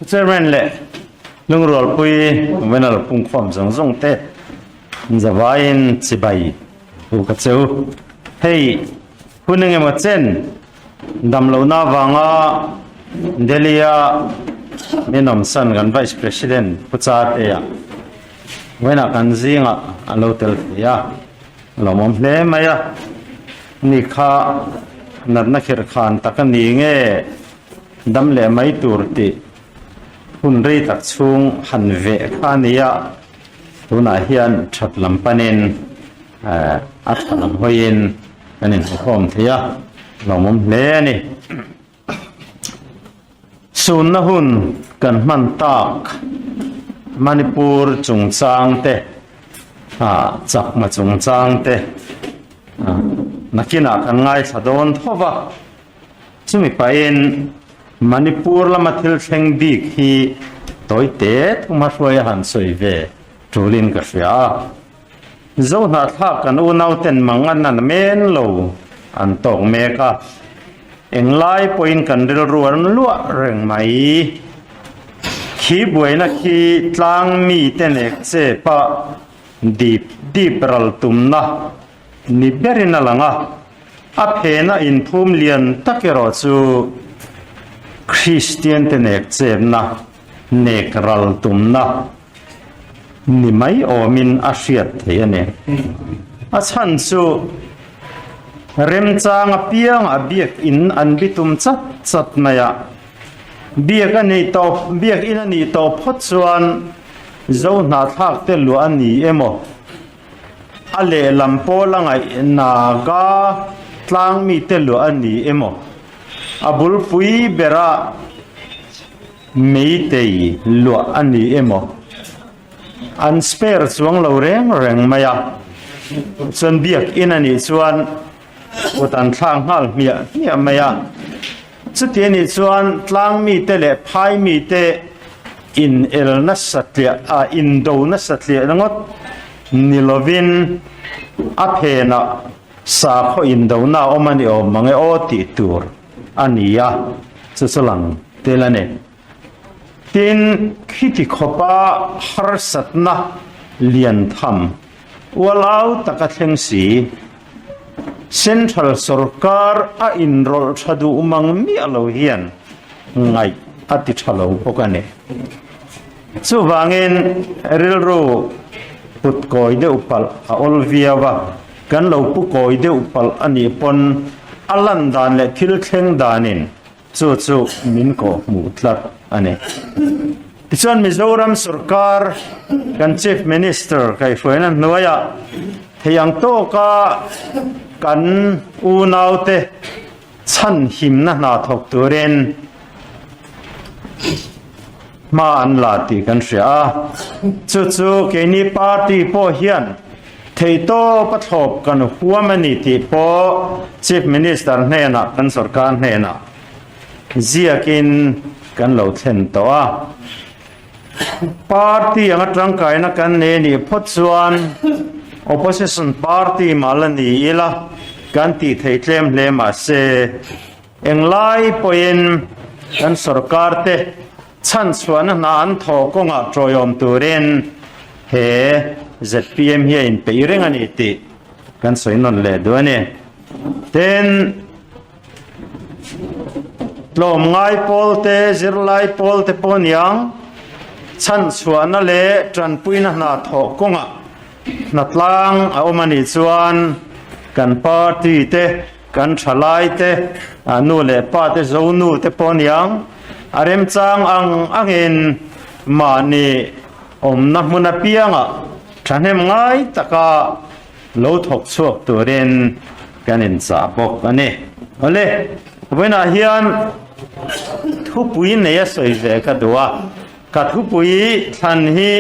Chairman le lung rol pui wenal pung khom zong zong te zawain chibai u ka cheu hei huning ema chen dam lo na wanga delia menom san gan vice president puchat ya wena kan zinga alo tel ya lo mom hle maya ni kha nar na khir khan takani nge dam le mai turti hun rei tak chung han ve khania tuna hian that lampanin at lam hoin kanin khom thia lomom hle ni sun na hun kan man tak manipur chungchang te chak ma chungchang te nakina kan ngai thadon thowa chumi pain Manipur la mathil theng bik hi toy te thuma hruai han soi ve tulin ka hria zo na tha kan u nau ten mangan nan men lo an tok me ka englai point kan ril ruan lua reng mai khi buaina khi tlang mi ten ek che pa deep ral tumna ni berina langa a phena in phum lian takero chu Christian te nek chemna nek ral tumna ni mai omin asiat theiane a chan chu rem chang a piang a biak in an bitum chat maya biak ani to biak in ani to phot chuan zo na thak te lu ani emo ale lampo langai naga tlang mi te lu ani emo abul pui bera meitei lo ani emo an spare chuang lo reng maya chon biak in ani chuan utan thlang hal mia maya chuti ni chuan tlang mi te le phai mi te in el na satlia in do na satlia langot nilovin a phena sa kho in do na omani o mange o ti tur ania chusalang telane tin khiti khopa harsatna lian tham walau takathleng si central sarkar a enroll thadu umang mi alo hian ngai ati thalo pokane chuwangin rilro put koi de upal a olviawa kan lo pu koi de upal ani pon alan dan le thil thleng danin chu min ko mu tlat ane tichuan Mizoram sarkar kan chief minister kai foina noya theyang to ka kan unaute chan himna na thok turen ma an lati kan ria chu ke ni party po hian thei to pathop kan huamani ti po chief minister hena kan sarkar hena ziakin kan lo thlen to a party anga tangkai na kan ne ni photsuan opposition party malani ila kan ti thei tlem hle ma se englai poin kan sarkar te chan chuan na an tho konga troyom turen he ZPM here in Peireng ani ti kan soinon le duane ten lom ngai polte zirlai polte ponyang chan chuan le tran puina na tho konga natlang a omani chuan kan party te kan thalai te anu le pa te zonu te ponyang arem chang angin mani omna muna pianga thanem ngai taka lo thok chuak turin kanin cha bok ani ole wena hian thupui neya soi ve ka duwa ka thupui than hi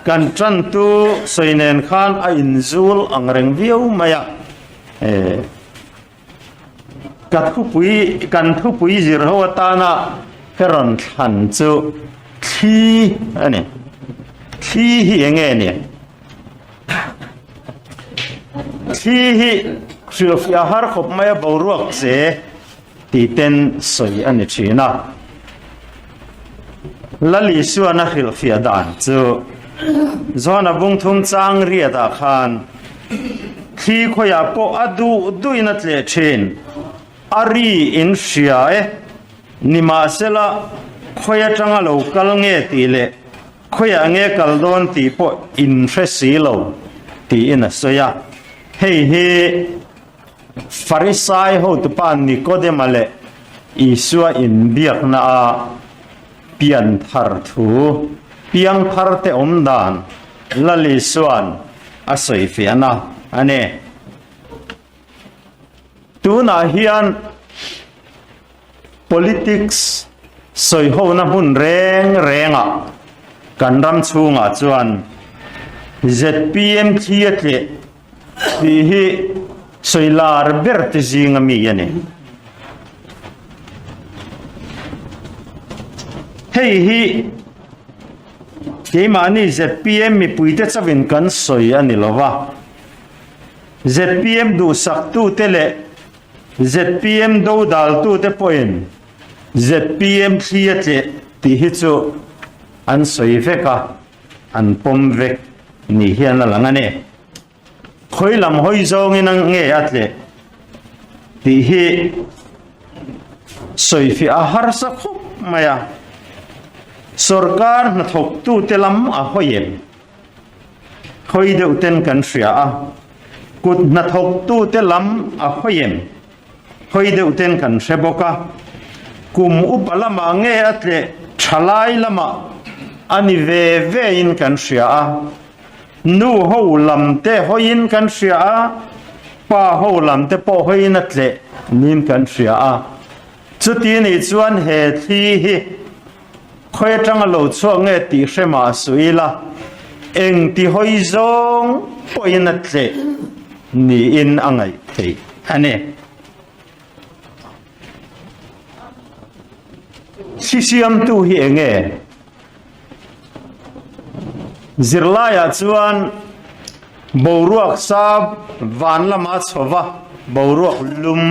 kan tran tu soinen khan a inzul angreng viu maya kan thupui zir ho ta na heron than chu thi ani thi hi enge ni thi hi sil fia har khop maya boruak se ti ten soi ani thina lali suana khil fia dan chu zona bung thum chang ria da khan khi khoya po adu duina tle thin ari in sia nima sela khoya tanga lo kal nge ti le khoya nge kal don ti po in fresi lo ti in soya hei farisai ho tu pan Nicodemus le isua in biak na a pian thar thu piang thar te om dan lali suan a soi fiana ane tu na hian politics soi ho na hun renga kan ram chunga chuan ZPM thiatle hi soilar bert zinga mi yani hi ke mani ZPM mi puite chawin kan soi ani lova ZPM du sak tu tele ZPM do dal tu te point ZPM thiate ti hi chu an soi veka an pom vek ni hian la ngane khoi lam hoi zong in ang nge atle ti hi soi fi a har sa khop maya sarkar na thok tu telam a hoyem khoi de uten kan ria a kut na thok tu telam a hoyem khoi de uten kan reboka kum upalama nge atle thalai lama ani ve in kan ria a nu ho lam te hoin kan ria a pa ho lam te po hoin atle nin kan ria a chuti ni chuan he thi hi khoi tang lo chuak nge ti hrema suila eng ti hoi zong poin atle ni in angai thei ane sisiam tu hi enge zirlaya chuan boruak sab van lama chowa boruak lum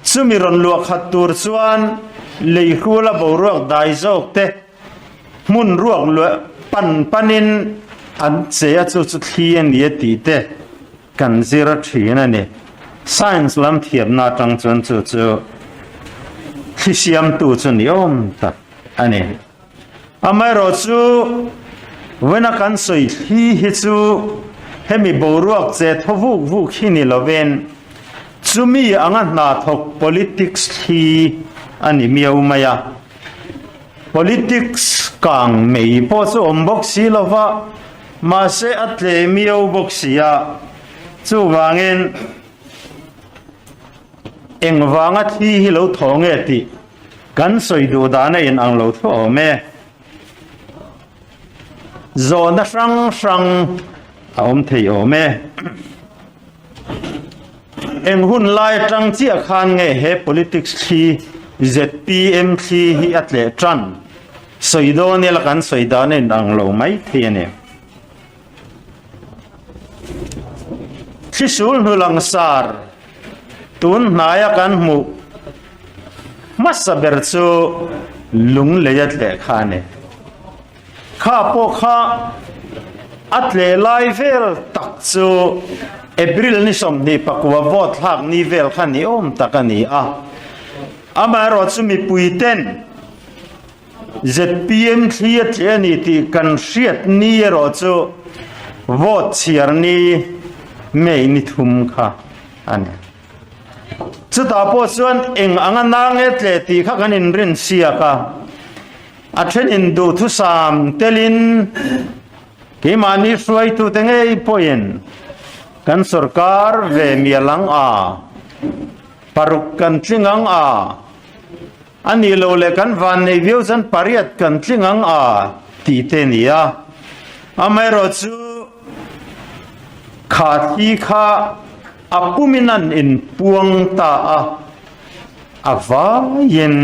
chumiron luak khatur chuan leihula boruak dai jok te mun ruak lu panin an cheya chu thien ye ti te kan zira thina ne science lam thiam na tang chon chu khisiam tu chu ni om ta ane amai ro chu wena kan soi hi chu hemi boruak che thovu vu khini loven chumi anga na thok politics hi ani miau maya politics kang mei po chu ombok si lova ma se atle miau boxia chu wangin engwanga thi hi lo thonge ti kan soi du dana in ang lo tho me zona sang aom thei ome eng hun lai tang chi khan nge he politics thi ZPM thi hi atle tran soido ne la kan soida ne nang lo mai thiane khisul hulang sar tun naya kan mu masaber chu lung leyat le khane kha po kha atle lai vel tak chu April ni som ni pakwa vote hak ni vel khan ni om takani a amaro chu mi puiten ZPM thiat ani ti kan riat ni ro chu vote chiar ni mei ni thum kha ani chu ta po chuan eng anga nang etle ti kha kan in rin sia ka a then in du thu sam telin ke mani suai tu tengei poin kan sarkar ve mialang a paruk kan tlingang a ani lo le kan van nei view chan pariat kan tlingang a ti te nia amai ro chu kha thi kha apuminan in puang ta a awa yen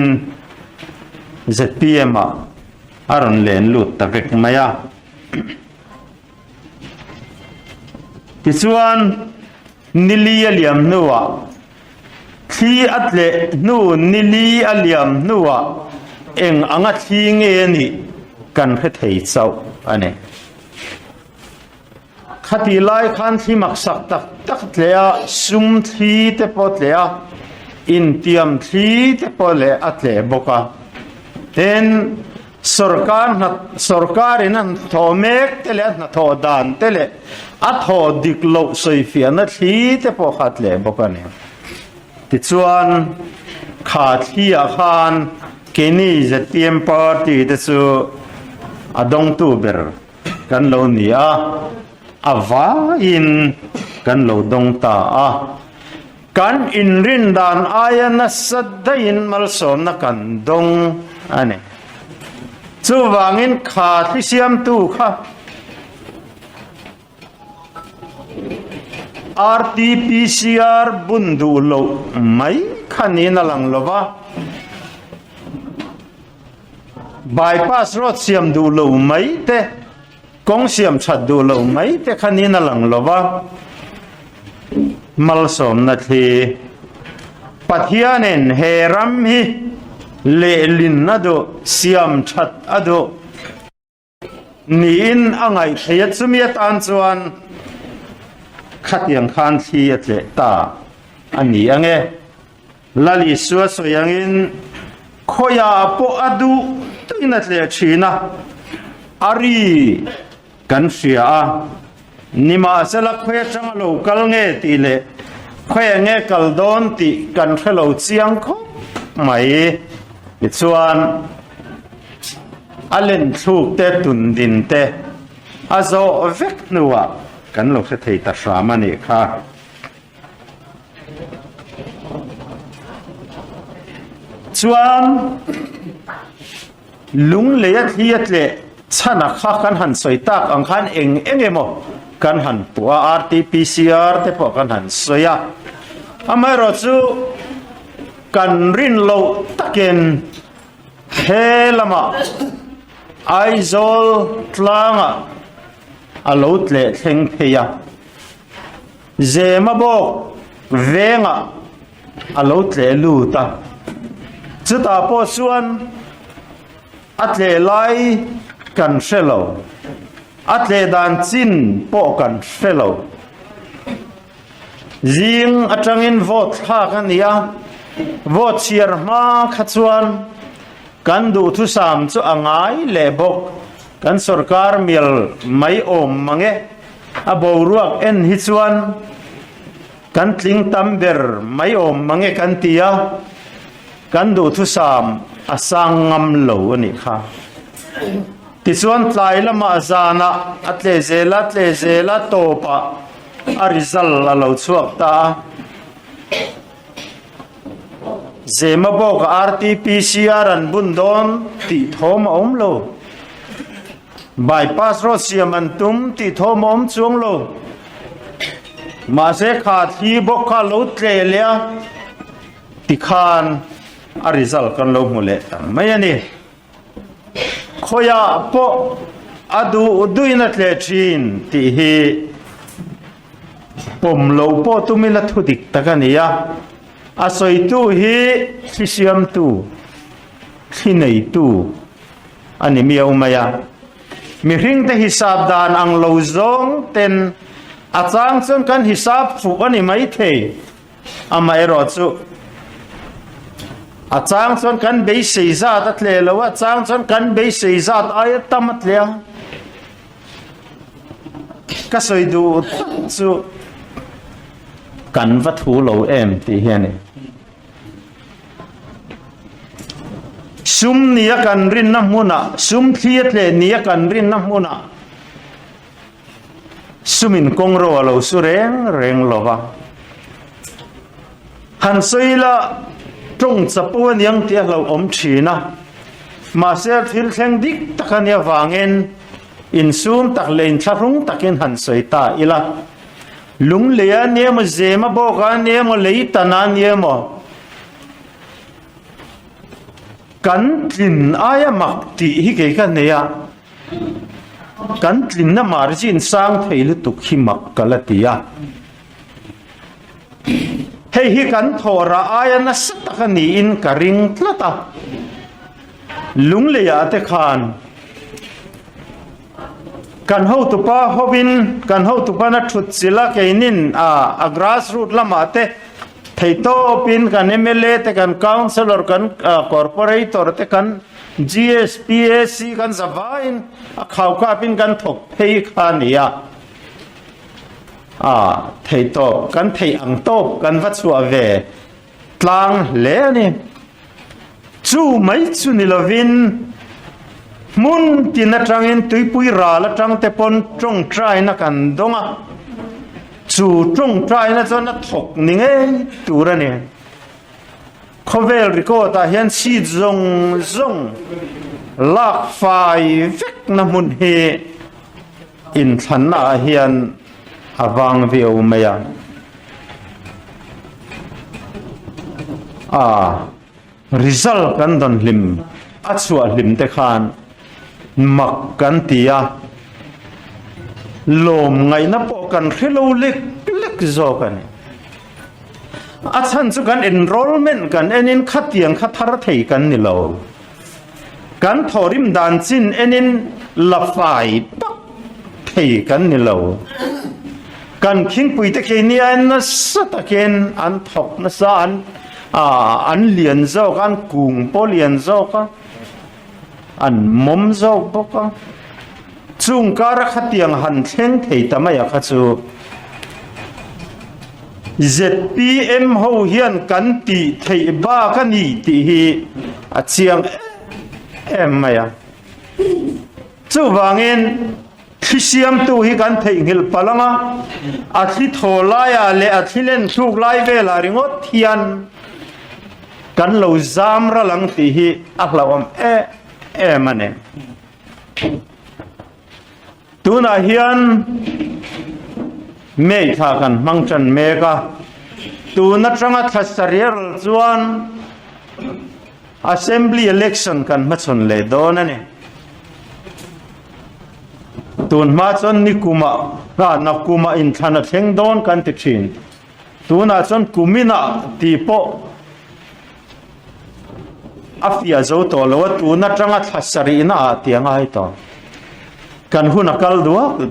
ZPM a aron len lut ta vek maya tichuan nili aliam nuwa thi atle nu nili aliam nuwa eng anga thi nge ni kan khe thei chau ane khati lai khan thi mak sak tak tak tlea sum thi te pot lea in tiam thi te po le atle boka ten sarkar in an thomek tele na tho dan tele a tho dik lo soi fian na thi te po khat le boka ne ti chuan kha thi a khan keni zatiam party te chu adong tu ber kan lo ni a ava in kan lo dong ta a kan in rin dan aya na sadda in mal som na kan dong ane chu wangin kha thi siam tu kha RT-PCR bundu lo mai khanina lang lova bypass road siam du lo mai te kong siam chat du lo mai te khanina lang lova mal som na thi pathianen heram hi le lin na do siam chat ado ni in angai thayat sumiat an chuan khatiang khan thi atle ta ani ange lali suwa soyangin khoya po adu tuina tle china ari kan sia nima sela khoya chang lo kal nge ti le khoya nge kal don ti kan khelo chiang kho mai mi chuan alen thuk te tun din te azo vek nuwa kan lo se thei ta shama ni kha chuan lung le hiat le chana kha kan han soi tak ang khan emo kan han puwa RT-PCR te po kan han soya amai ro chu kan rin lo taken helama aizol tlanga alot le theng theya zema bok venga alot le luta chuta po chuan atle lai kan shelo atle dan chin po kan shelo zing atangin vote kha kan ya vote shir ma khachuan kan du thu sam chu angai le bok kan sarkar mil mai om mange aboruak en hi chuan kan tling tamber mai om mange kan tia kan du thu sam asang ngam lo ani kha ti chuan tlai lama zana atle zela topa a result la lo chuak ta zema bok RT-PCR an bundon ti thom om lo bypass road siam an tum ti thom om chuang lo ma se kha thi bok kha lo tle lia ti khan a result kan lo mule mai ani khoya po adu uduina tle thin ti hi pom lo po tumila thudik takania asoi tu hi sisiam tu thinei tu ani miau maya mi ring te hisab dan ang lo zong ten achang chon kan hisab fu ani mai the ama ero chu achang chon kan be sei za ta tle lo achang chon kan be sei za ay tamat le ka soi du chu kan va thu lo em ti hian sum nia kan rin na muna sum thiet le nia kan rin na muna sumin kongro lo su reng lova han soila trong chapuan yang ti lo om thina ma se thil theng dik takania wangen in sum tak lein tharung takin han soita ila lung leya niemo zema boka niemo leitana niemo kan tlin aya makti hi ke ka neya kan tlin na margin sang theilu tuk hi mak kalatia hei hi kan thora aya na satakani in karing tlata lung le ya te khan kan ho tu pa hobin kan ho tu pa na thut sila keinin a grassroots lama te thei to pin kan MLA te kan councilor kan corporator te kan GSPAC kan zavain a khau ka pin kan thok thei khania thei to kan thei ang to kan va chu ave tlang le ni chu mai chu ni lovin mun tin atangin tuipui ra la tang te pon trong trai na kan donga chu trong trai na chon na thok ni nge tura ni khovel riko ta hian si zong zong lak fai vek na mun he in than na hian avang veo maya result kan don lim achua lim te khan mak kan tia lom ngai na po kan khelo lek lek zo kan achan chu kan enrollment kan enin khatiang khathar thei kan ni lo kan thorim dan chin enin lafai pak thei kan ni lo kan khing pui te ke ni an na sa ta ken an thok na sa an lian zo kan kung po lian zo ka an mom zo boka chung kara khatiang han thleng thei tamaya kha chu ZPM ho hian kan ti thei ba ka ni ti hi a chiang em maya chu wangin thisiam tu hi kan thei ngil palanga a thi tholaya le a thilen thuk lai vela ringot hian kan lo zam ra lang ti hi ahlawam mane tuna hian mei tha kan mangchan meka tuna tanga thasarial chuan assembly election kan machon le donane tun ma chon ni kuma na kuma in thana theng don kan ti thin tuna chon kumina ti po afia zo to lo tuna tanga thasari na tiang ai to kan huna kal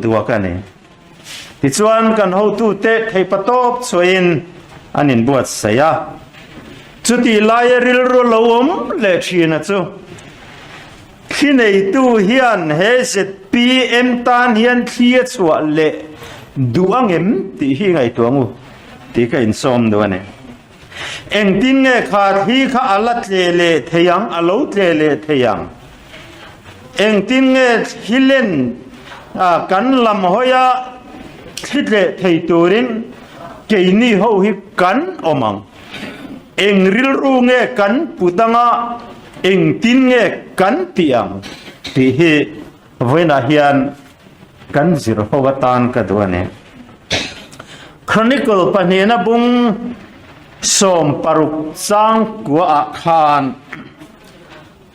duwa kani ti chuan kan ho tu te thei patop choin anin buat saya chuti lairil ro lowom le thina chu khinei tu hian he ZPM tan hian thia chua le duangem ti hi ngai tuangu ti ka in som do ne eng tin nge kha hi kha alat le theyang alo le theyang eng tin nge hilen kan lam hoya thile thei turin keini ho hi kan omang eng ril ru nge kan putanga eng tin nge kan tiang ti hi voina hian kan zir howatan ka duane chronicle panena bung som paruk sang kwa khan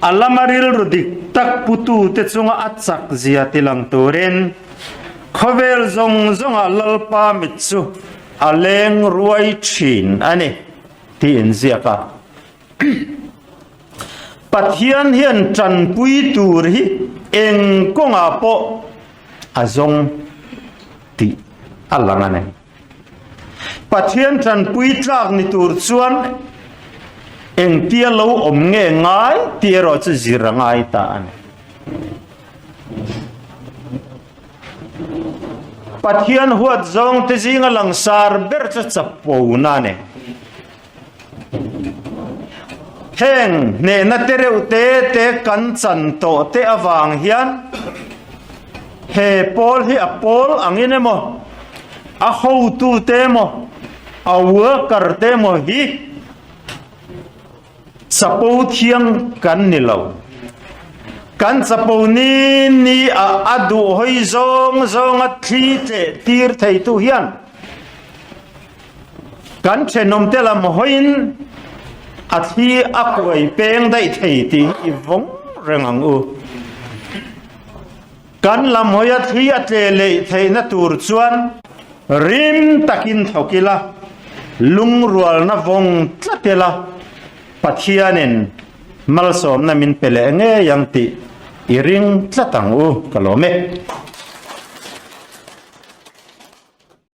alamaril rudik tak putu te chunga achak zia tilang turin khovel zong zonga lalpa mitsu aleng ruai chin ani ti in ziaka pathian hian tran pui tur hi eng konga po azong ti alangane pathian tran pui tlak ni tur chuan eng tia lo om nge ngai tia ro chu zirangai ta ani pathian huat zong te zinga langsar ber cha chapo na ne heng ne na tereu te kan chan to te awang hian he pol hi a pol angine mo a ho tu te mo a worker te mo hi sapo thiang kan ni lo kan sapo ni a adu hoi zong a thi te tir thei tu hian kan chenom te lam hoin a thi a koi peng dai thei ti i vong rengang u kan lam hoya thi a tle le thei na tur chuan rim takin thokila lung rual na vong tlatela pathianin malsom na min pele nge yang ti iring tlatang u kalome